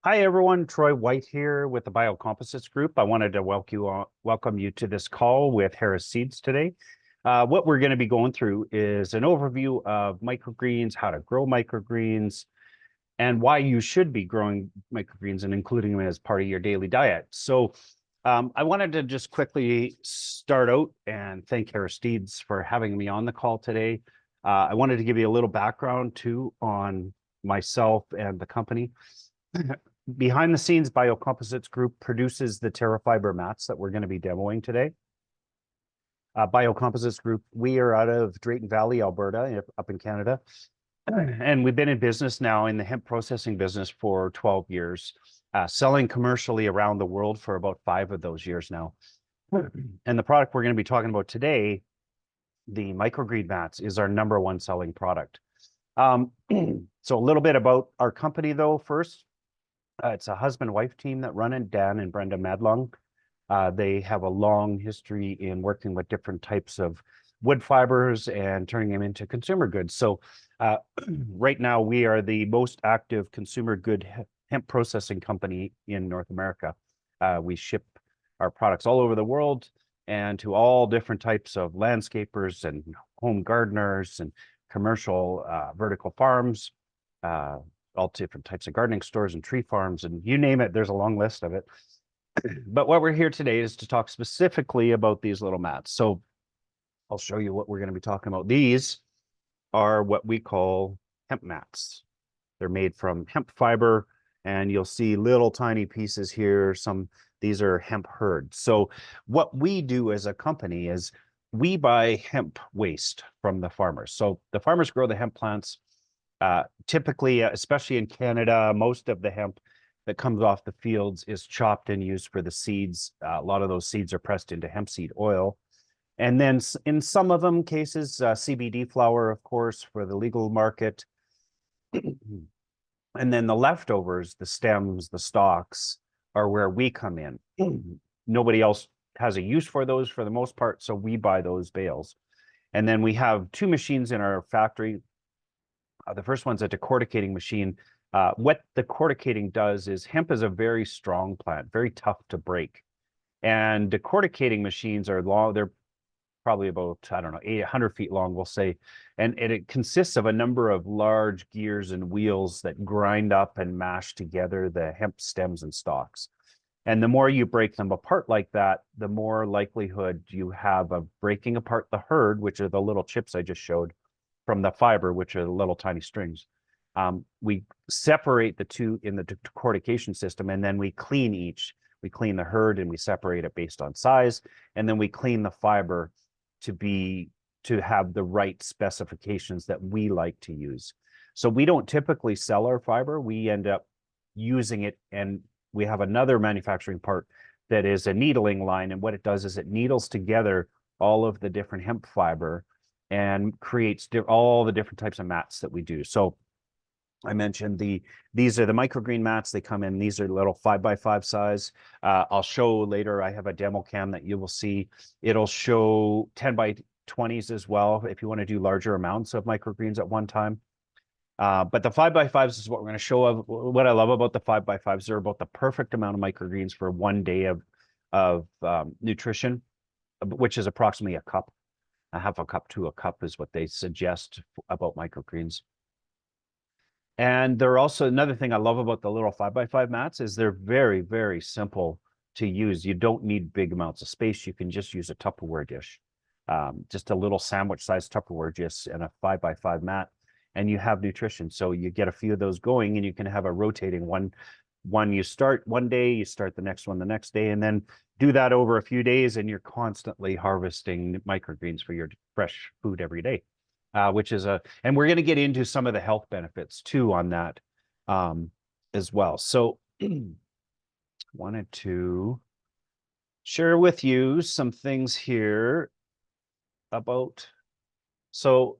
Hi everyone, Troy White here with the Biocomposites group. I wanted to welcome you to this call with Harris Seeds today. What we're going to be going through is an overview of microgreens, how to grow microgreens, and why you should be growing microgreens and including them as part of your daily diet. I wanted to just quickly start out and thank Harris Seeds for having me on the call today. I wanted to give you a little background too on myself and the company. Behind the scenes, Biocomposites Group produces the Terrafibre mats that we're going to be demoing today. Biocomposites Group, we are out of Drayton Valley, Alberta, up in Canada. And we've been in business now in the hemp processing business for 12 years, selling commercially around the world for about 5 of those years now. And the product we're going to be talking about today, the microgreen mats, is our #1 selling product. So a little bit about our company, though, first. It's a husband-wife team that run it, Dan and Brenda Madlong. They have a long history in working with different types of wood fibers and turning them into consumer goods. So right now, we are the most active consumer good hemp processing company in North America. We ship our products all over the world and to all different types of landscapers and home gardeners and commercial vertical farms, all different types of gardening stores and tree farms, and you name it, there's a long list of it. But what we're here today is to talk specifically about these little mats. So I'll show you what we're going to be talking about. These are what we call hemp mats. They're made from hemp fiber, and you'll see little tiny pieces here. These are hemp hurds. So what we do as a company is we buy hemp waste from the farmers. So the farmers grow the hemp plants. Typically, especially in Canada, most of the hemp that comes off the fields is chopped and used for the seeds. A lot of those seeds are pressed into hemp seed oil. And then in some of them cases, CBD flower, of course, for the legal market. And then the leftovers, the stems, the stalks, are where we come in. Nobody else has a use for those for the most part, so we buy those bales. And then we have 2 machines in our factory. The first one's a decorticating machine. What the corticating does is hemp is a very strong plant, very tough to break. And decorticating machines are long. They're probably about, I don't know, 800 feet long, we'll say. And it consists of a number of large gears and wheels that grind up and mash together the hemp stems and stalks. And the more you break them apart like that, the more likelihood you have of breaking apart the hurd, which are the little chips I just showed, from the fiber, which are the little tiny strings. We separate the two in the decortication system, and then we clean each. We clean the hurd and we separate it based on size, and then we clean the fiber to have the right specifications that we like to use. So we don't typically sell our fiber. We end up using it, and we have another manufacturing part that is a needling line, and what it does is it needles together all of the different hemp fiber and creates all the different types of mats that we do. So I mentioned these are the microgreen mats. They come in, these are little 5x5 size. I'll show later, I have a demo cam that you will see. It'll show 10x20s as well if you want to do larger amounts of microgreens at one time. But the 5x5s is what we're going to show. What I love about the 5x5s, they're about the perfect amount of microgreens for one day of nutrition, which is approximately a cup. A half a cup to a cup is what they suggest about microgreens. And they're also, another thing I love about the little 5x5 mats is they're very, very simple to use. You don't need big amounts of space. You can just use a Tupperware dish, just a little sandwich-sized Tupperware dish and a 5x5 mat, and you have nutrition. So you get a few of those going, and you can have a rotating one you start one day, you start the next one the next day, and then do that over a few days, and you're constantly harvesting microgreens for your fresh food every day, which is and we're going to get into some of the health benefits too on that as well. So wanted to share with you some things here about, so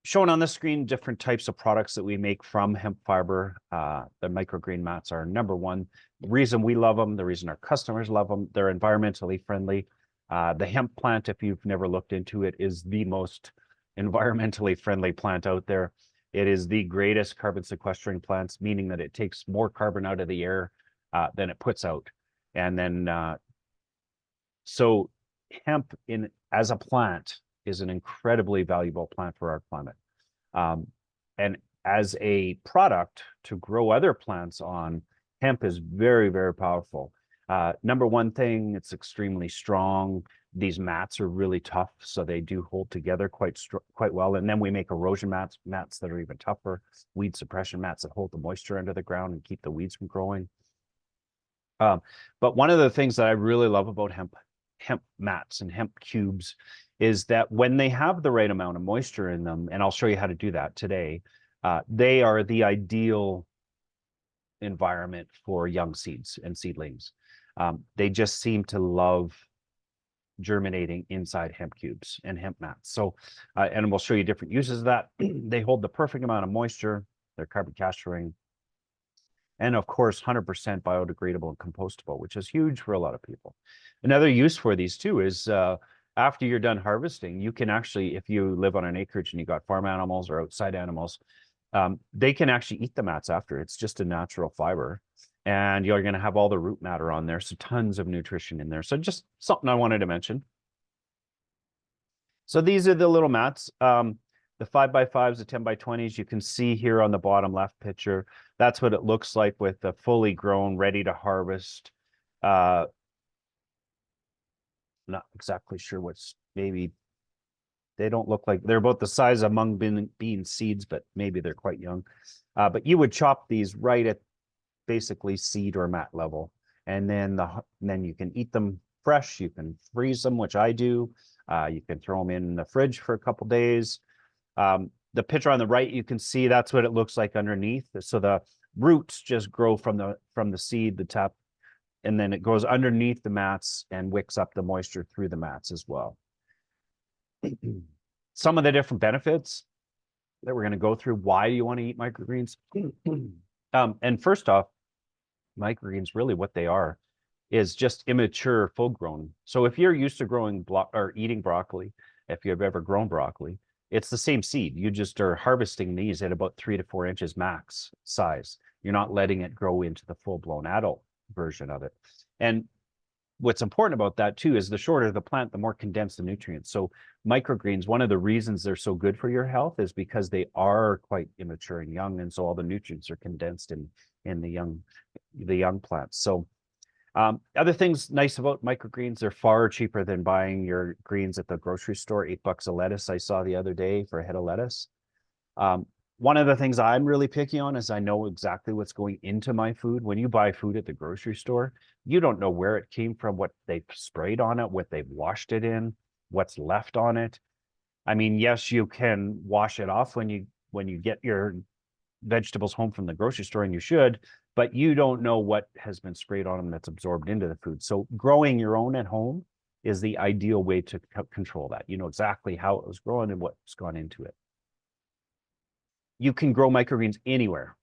shown on the screen, different types of products that we make from hemp fiber. The microgreen mats are #1. The reason we love them, the reason our customers love them, they're environmentally friendly. The hemp plant, if you've never looked into it, is the most environmentally friendly plant out there. It is the greatest carbon sequestering plants, meaning that it takes more carbon out of the air than it puts out. And then, so hemp as a plant is an incredibly valuable plant for our climate. And as a product to grow other plants on, hemp is very, very powerful. Number one thing, it's extremely strong. These mats are really tough, so they do hold together quite well. And then we make erosion mats that are even tougher, weed suppression mats that hold the moisture under the ground and keep the weeds from growing. But one of the things that I really love about hemp mats and hemp cubes is that when they have the right amount of moisture in them, and I'll show you how to do that today, they are the ideal environment for young seeds and seedlings. They just seem to love germinating inside hemp cubes and hemp mats. So, and we'll show you different uses of that. They hold the perfect amount of moisture, they're carbon capturing, and of course, 100% biodegradable and compostable, which is huge for a lot of people. Another use for these too is after you're done harvesting, you can actually, if you live on an acreage and you got farm animals or outside animals, they can actually eat the mats after. It's just a natural fiber. And you're going to have all the root matter on there. So tons of nutrition in there. So just something I wanted to mention. So these are the little mats. The 5x5s, the 10x20s, you can see here on the bottom left picture. That's what it looks like with the fully grown, ready to harvest. Not exactly sure what's, maybe they don't look like, they're about the size of mung bean seeds, but maybe they're quite young. But you would chop these right at basically seed or mat level. And then you can eat them fresh. You can freeze them, which I do. You can throw them in the fridge for a couple days. The picture on the right, you can see that's what it looks like underneath. So the roots just grow from the seed, the top, and then it goes underneath the mats and wicks up the moisture through the mats as well. Some of the different benefits that we're going to go through. Why do you want to eat microgreens? And first off, microgreens, really what they are is just immature full grown. So if you're used to growing or eating broccoli, if you've ever grown broccoli, it's the same seed. You just are harvesting these at about 3 to 4 inches max size. You're not letting it grow into the full-blown adult version of it. And what's important about that too is the shorter the plant, the more condensed the nutrients. So microgreens, one of the reasons they're so good for your health is because they are quite immature and young, and so all the nutrients are condensed in the young plants. So other things nice about microgreens, they're far cheaper than buying your greens at the grocery store. $8 a lettuce I saw the other day for a head of lettuce. One of the things I'm really picky on is I know exactly what's going into my food. When you buy food at the grocery store, you don't know where it came from, what they've sprayed on it, what they've washed it in, what's left on it. I mean, yes, you can wash it off when you get your vegetables home from the grocery store, and you should, but you don't know what has been sprayed on them that's absorbed into the food. So growing your own at home is the ideal way to control that. You know exactly how it was grown and what's gone into it. You can grow microgreens anywhere,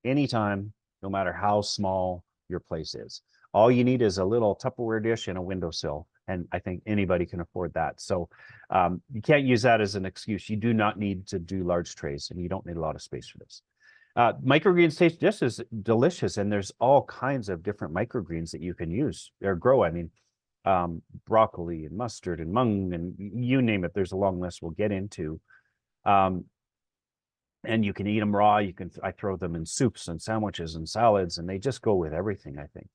anytime, no matter how small your place is. All you need is a little Tupperware dish and a windowsill, and I think anybody can afford that. So you can't use that as an excuse. You do not need to do large trays, and you don't need a lot of space for this. Microgreens taste just as delicious, and there's all kinds of different microgreens that you can use or grow. I mean, broccoli and mustard and mung and you name it. There's a long list we'll get into. And you can eat them raw. I throw them in soups and sandwiches and salads, and they just go with everything, I think.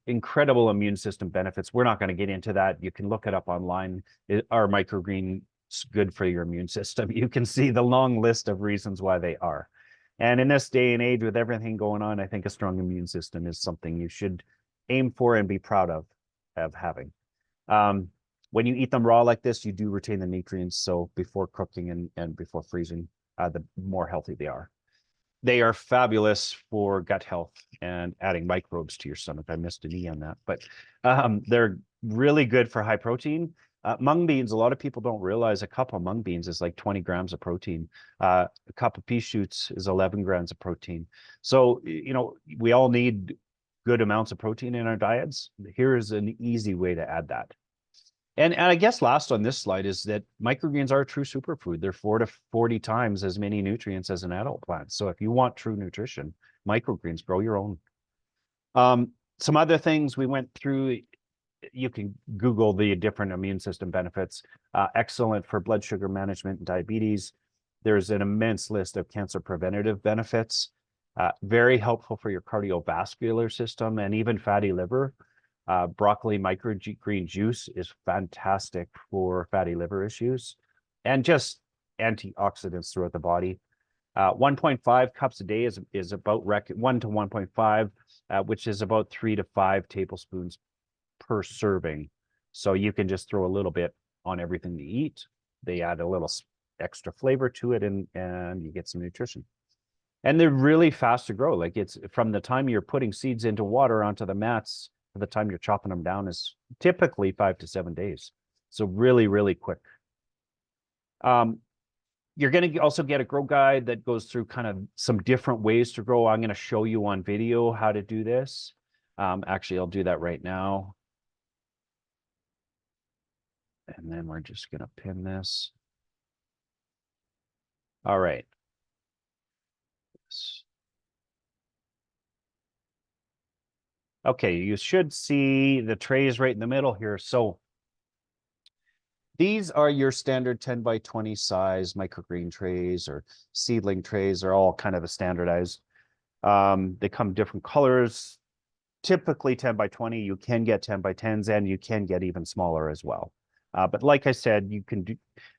Incredible immune system benefits. We're not going to get into that. You can look it up online. Are microgreens good for your immune system? You can see the long list of reasons why they are. And in this day and age, with everything going on, I think a strong immune system is something you should aim for and be proud of having. When you eat them raw like this, you do retain the nutrients. So before cooking and before freezing, the more healthy they are. They are fabulous for gut health and adding microbes to your stomach. I missed an E on that, but they're really good for high protein. Mung beans, a lot of people don't realize a cup of mung beans is like 20 grams of protein. A cup of pea shoots is 11 grams of protein. So, you know, we all need good amounts of protein in our diets. Here is an easy way to add that. And I guess last on this slide is that microgreens are a true superfood. They're 4 to 40 times as many nutrients as an adult plant. So if you want true nutrition, microgreens, grow your own. Some other things we went through, you can Google the different immune system benefits. Excellent for blood sugar management and diabetes. There's an immense list of cancer preventative benefits. Very helpful for your cardiovascular system and even fatty liver. Broccoli microgreen juice is fantastic for fatty liver issues and just antioxidants throughout the body. 1.5 cups a day is about 1 to 1.5, which is about 3 to 5 tablespoons per serving. So you can just throw a little bit on everything you eat. They add a little extra flavor to it, and you get some nutrition. And they're really fast to grow. Like, it's from the time you're putting seeds into water onto the mats to the time you're chopping them down is typically 5 to 7 days. So really, really quick. You're going to also get a grow guide that goes through kind of some different ways to grow. I'm going to show you on video how to do this. Actually, I'll do that right now. And then we're just going to pin this. All right. Okay, you should see the trays right in the middle here. So these are your standard 10 by 20 size microgreen trays or seedling trays. Are all kind of a standardized. They come different colors. Typically 10 by 20. You can get 10 by 10s, and you can get even smaller as well. But like I said, you can do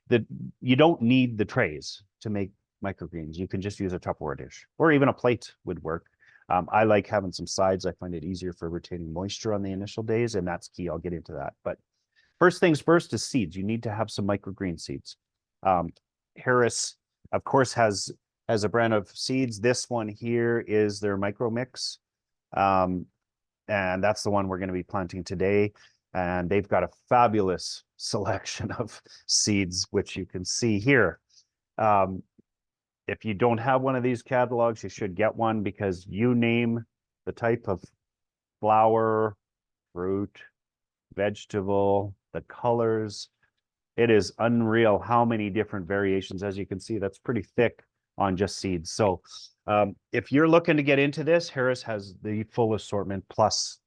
that. You don't need the trays to make microgreens. You can just use a Tupperware dish, or even a plate would work. I like having some sides. I find it easier for retaining moisture on the initial days, and that's key. I'll get into that. But first things first is seeds. You need to have some microgreen seeds. Harris, of course, has a brand of seeds. This one here is their micro mix. And that's the one we're going to be planting today. And they've got a fabulous selection of seeds, which you can see here. If you don't have one of these catalogs, you should get one, because you name the type of flower, fruit, vegetable, the colors. It is unreal how many different variations. As you can see, that's pretty thick on just seeds. So if you're looking to get into this, Harris has the full assortment plus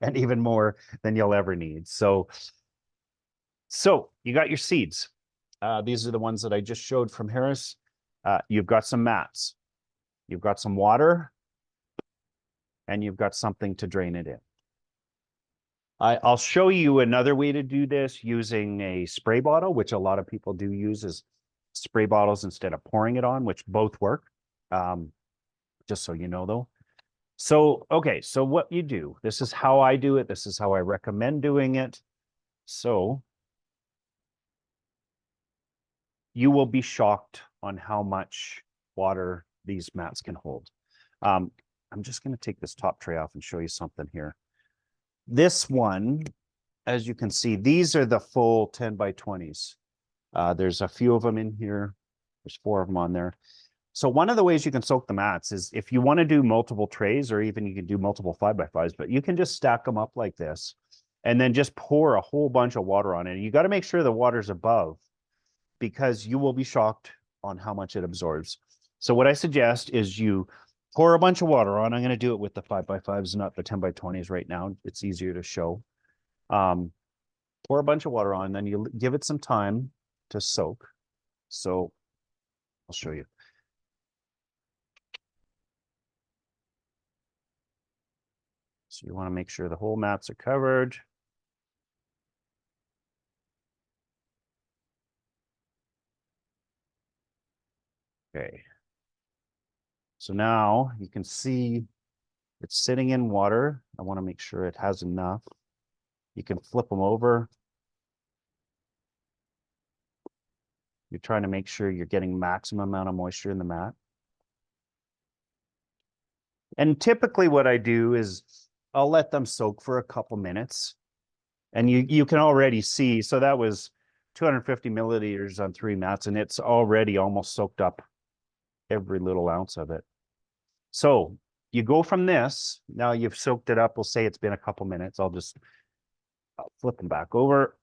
and even more than you'll ever need. So you got your seeds. These are the ones that I just showed from Harris. You've got some mats, you've got some water, and you've got something to drain it in. I'll show you another way to do this using a spray bottle, which a lot of people do use as spray bottles instead of pouring it on, which both work. Just so you know, though. So, okay, so what you do, this is how I do it. This is how I recommend doing it. So you will be shocked on how much water these mats can hold. I'm just going to take this top tray off and show you something here. This one, as you can see, these are the full 10 by 20s. There's a few of them in here. There's 4 of them on there. So one of the ways you can soak the mats is if you want to do multiple trays, or even you can do multiple 5x5s, but you can just stack them up like this and then just pour a whole bunch of water on it. You got to make sure the water's above, because you will be shocked on how much it absorbs. So what I suggest is you pour a bunch of water on. I'm going to do it with the 5x5s, not the 10 by 20s right now. It's easier to show. Pour a bunch of water on, then you give it some time to soak. So I'll show you. So you want to make sure the whole mats are covered. Okay. So now you can see it's sitting in water. I want to make sure it has enough. You can flip them over. You're trying to make sure you're getting maximum amount of moisture in the mat. And typically what I do is I'll let them soak for a couple minutes. And you can already see, so that was 250 milliliters on 3 mats, and it's already almost soaked up every little ounce of it. So you go from this, now you've soaked it up. We'll say it's been a couple minutes. I'll flip them back over.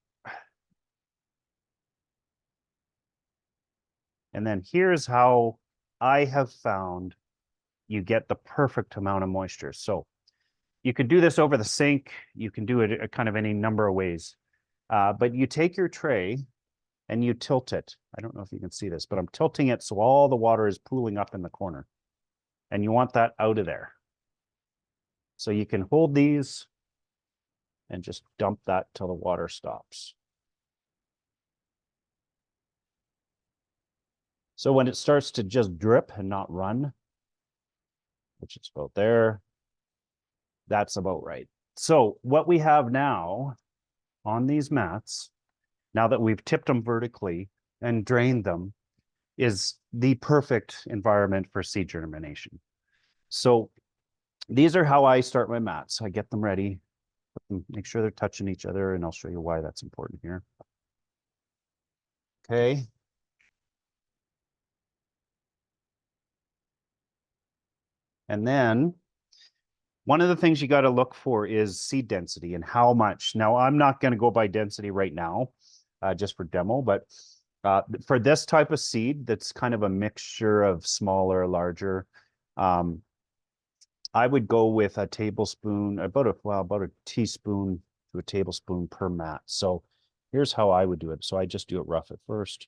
And then here's how I have found you get the perfect amount of moisture. So you could do this over the sink. You can do it kind of any number of ways. But you take your tray and you tilt it. I don't know if you can see this, but I'm tilting it so all the water is pooling up in the corner. And you want that out of there. So you can hold these and just dump that till the water stops. So when it starts to just drip and not run, which is about there, that's about right. So what we have now on these mats, now that we've tipped them vertically and drained them, is the perfect environment for seed germination. So these are how I start my mats. I get them ready, make sure they're touching each other, and I'll show you why that's important here. Okay. And then one of the things you got to look for is seed density and how much. Now, I'm not going to go by density right now, just for demo, but for this type of seed, that's kind of a mixture of smaller, larger, I would go with a tablespoon, about a teaspoon to a tablespoon per mat. So here's how I would do it. So I just do it rough at first.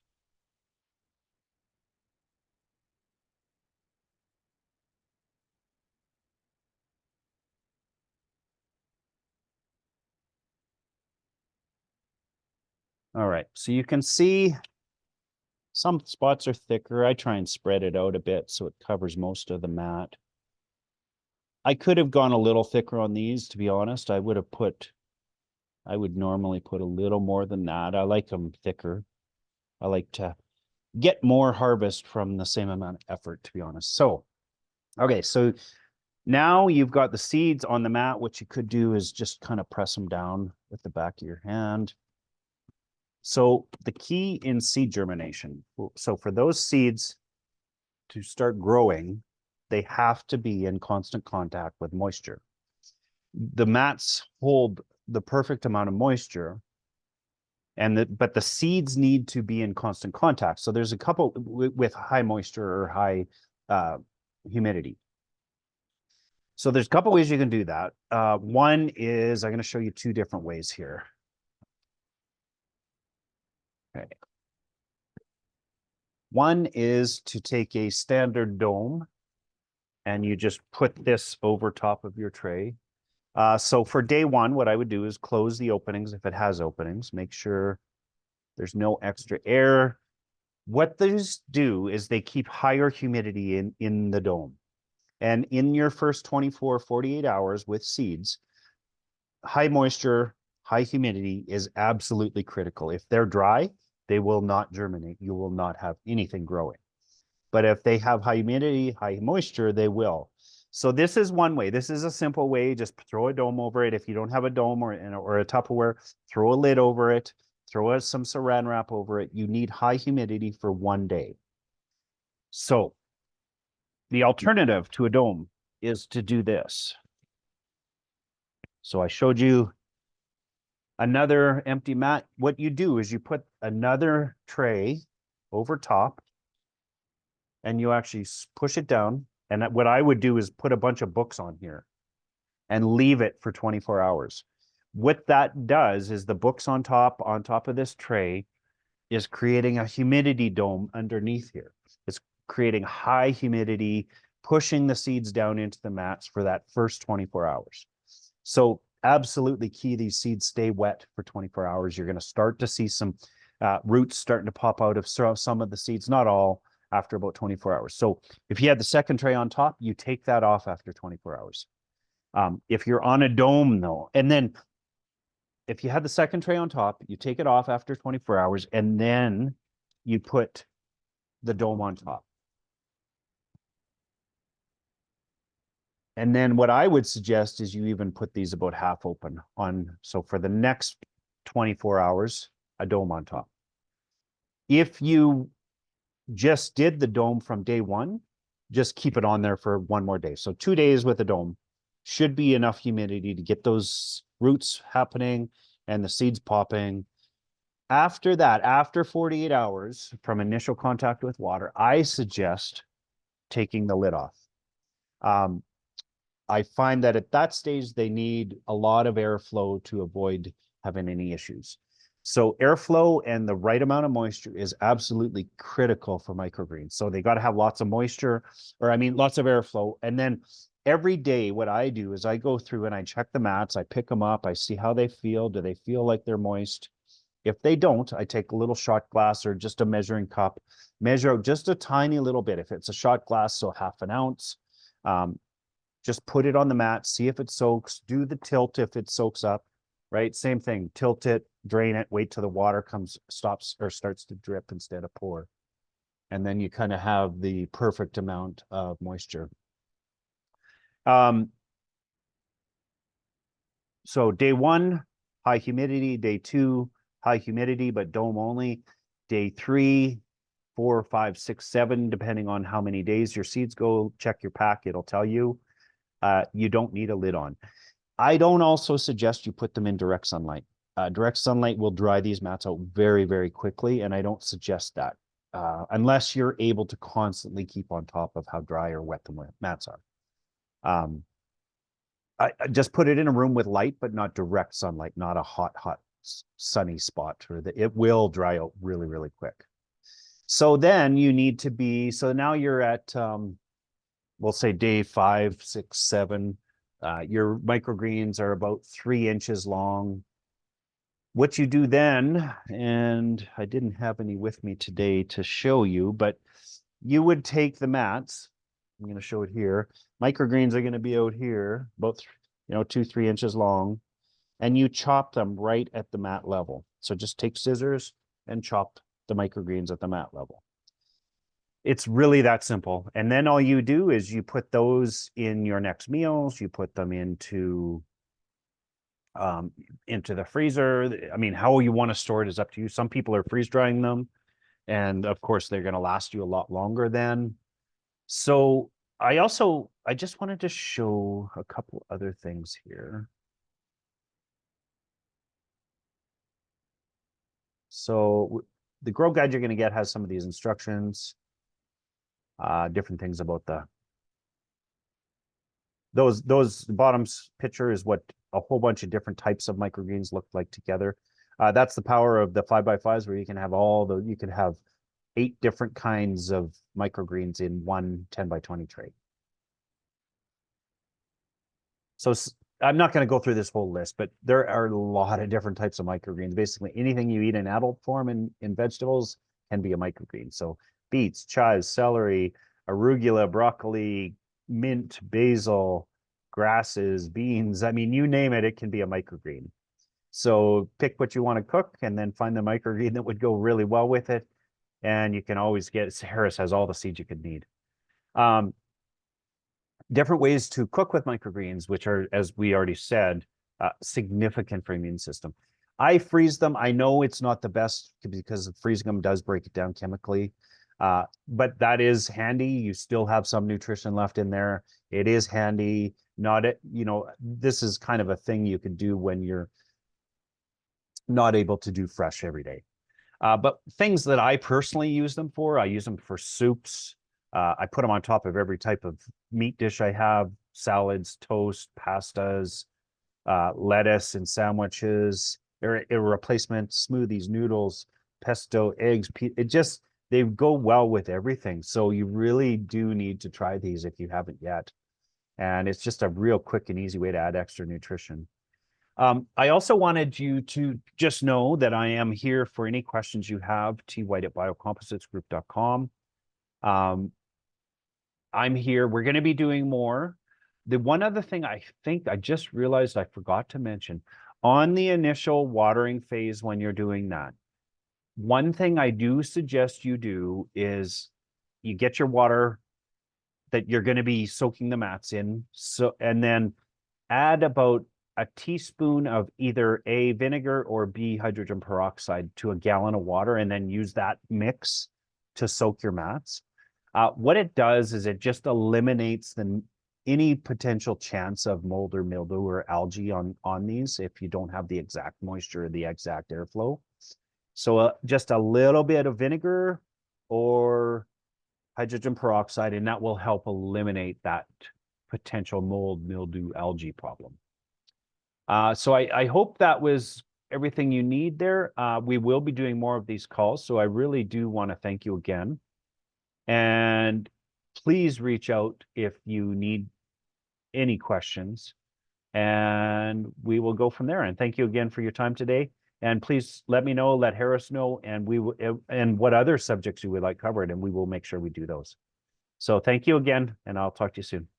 All right, so you can see some spots are thicker. I try and spread it out a bit so it covers most of the mat. I could have gone a little thicker on these, to be honest. I would normally put a little more than that. I like them thicker. I like to get more harvest from the same amount of effort, to be honest. So, okay, so now you've got the seeds on the mat. What you could do is just kind of press them down with the back of your hand. So the key in seed germination, so for those seeds to start growing, they have to be in constant contact with moisture. The mats hold the perfect amount of moisture, but the seeds need to be in constant contact. So there's a couple with high moisture or high humidity. So there's a couple ways you can do that. One is I'm going to show you two different ways here. Okay. One is to take a standard dome and you just put this over top of your tray. So for day one, what I would do is close the openings if it has openings, make sure there's no extra air. What these do is they keep higher humidity in the dome. And in your first 24, 48 hours with seeds, high moisture, high humidity is absolutely critical. If they're dry, they will not germinate. You will not have anything growing. But if they have high humidity, high moisture, they will. So this is one way. This is a simple way. Just throw a dome over it. If you don't have a dome or a Tupperware, throw a lid over it. Throw some saran wrap over it. You need high humidity for one day. So the alternative to a dome is to do this. So I showed you another empty mat. What you do is you put another tray over top and you actually push it down. And what I would do is put a bunch of books on here and leave it for 24 hours. What that does is the books on top of this tray is creating a humidity dome underneath here. It's creating high humidity, pushing the seeds down into the mats for that first 24 hours. So absolutely key, these seeds stay wet for 24 hours. You're going to start to see some roots starting to pop out of some of the seeds, not all, after about 24 hours. So if you had the second tray on top, you take that off after 24 hours. If you're on a dome though, and then if you had the second tray on top, you take it off after 24 hours, and then you put the dome on top. And then what I would suggest is you even put these about half open on. So for the next 24 hours, a dome on top. If you just did the dome from day one, just keep it on there for one more day. So 2 days with a dome should be enough humidity to get those roots happening and the seeds popping. After that, after 48 hours from initial contact with water, I suggest taking the lid off. I find that at that stage, they need a lot of airflow to avoid having any issues. So airflow and the right amount of moisture is absolutely critical for microgreens. So they got to have lots of moisture, or I mean, lots of airflow. And then every day, what I do is I go through and I check the mats, I pick them up, I see how they feel. Do they feel like they're moist? If they don't, I take a little shot glass or just a measuring cup, measure out just a tiny little bit. If it's a shot glass, so half an ounce, just put it on the mat, see if it soaks, do the tilt if it soaks up, right? Same thing, tilt it, drain it, wait till the water stops or starts to drip instead of pour. And then you kind of have the perfect amount of moisture. So day 1, high humidity. Day 2, high humidity, but dome only. Day 3, 4, 5, 6, 7, depending on how many days your seeds go, check your pack, it'll tell you. You don't need a lid on. I don't also suggest you put them in direct sunlight. Direct sunlight will dry these mats out very, very quickly, and I don't suggest that unless you're able to constantly keep on top of how dry or wet the mats are. I just put it in a room with light, but not direct sunlight, not a hot sunny spot, or it will dry out really, really quick. So then you need to be, so now you're at, we'll say day 5, 6, 7. Your microgreens are about 3 inches long. What you do then, and I didn't have any with me today to show you, but you would take the mats. I'm going to show it here. Microgreens are going to be out here, about 2, 3 inches long, and you chop them right at the mat level. So just take scissors and chop the microgreens at the mat level. It's really that simple. And then all you do is you put those in your next meals. You put them into the freezer. I mean, how you want to store it is up to you. Some people are freeze drying them, and of course they're going to last you a lot longer then. So I just wanted to show a couple other things here. So the Grow Guide you're going to get has some of these instructions, different things about those bottoms picture is what a whole bunch of different types of microgreens look like together. That's the power of the 5x5s, where you can have you can have 8 different kinds of microgreens in one 10x20 tray. So I'm not going to go through this whole list, but there are a lot of different types of microgreens. Basically, anything you eat in adult form in vegetables can be a microgreen. So beets, chives, celery, arugula, broccoli, mint, basil, grasses, beans. I mean, you name it, it can be a microgreen. So pick what you want to cook and then find the microgreen that would go really well with it. And you can always Harris has all the seeds you could need. Different ways to cook with microgreens, which are, as we already said, significant for immune system. I freeze them. I know it's not the best because freezing them does break it down chemically, but that is handy. You still have some nutrition left in there. It is handy. This is kind of a thing you can do when you're not able to do fresh every day. But things that I personally use them for, I use them for soups. I put them on top of every type of meat dish I have, salads, toast, pastas, lettuce and sandwiches, or a replacement, smoothies, noodles, pesto, eggs. They go well with everything. So you really do need to try these if you haven't yet. And it's just a real quick and easy way to add extra nutrition. I also wanted you to just know that I am here for any questions you have, twhite@biocompositesgroup.com. I'm here. We're going to be doing more. The one other thing I think I just realized I forgot to mention, on the initial watering phase when you're doing that, one thing I do suggest you do is you get your water that you're going to be soaking the mats in, and then add about a teaspoon of either A, vinegar, or B, hydrogen peroxide to a gallon of water, and then use that mix to soak your mats. What it does is it just eliminates any potential chance of mold or mildew or algae on these if you don't have the exact moisture or the exact airflow. So just a little bit of vinegar or hydrogen peroxide, and that will help eliminate that potential mold, mildew, algae problem. So I hope that was everything you need there. We will be doing more of these calls, so I really do want to thank you again. And please reach out if you need any questions, and we will go from there. And thank you again for your time today. And please let me know, let Harris know, and we will, and what other subjects you would like covered, and we will make sure we do those. So thank you again, and I'll talk to you soon.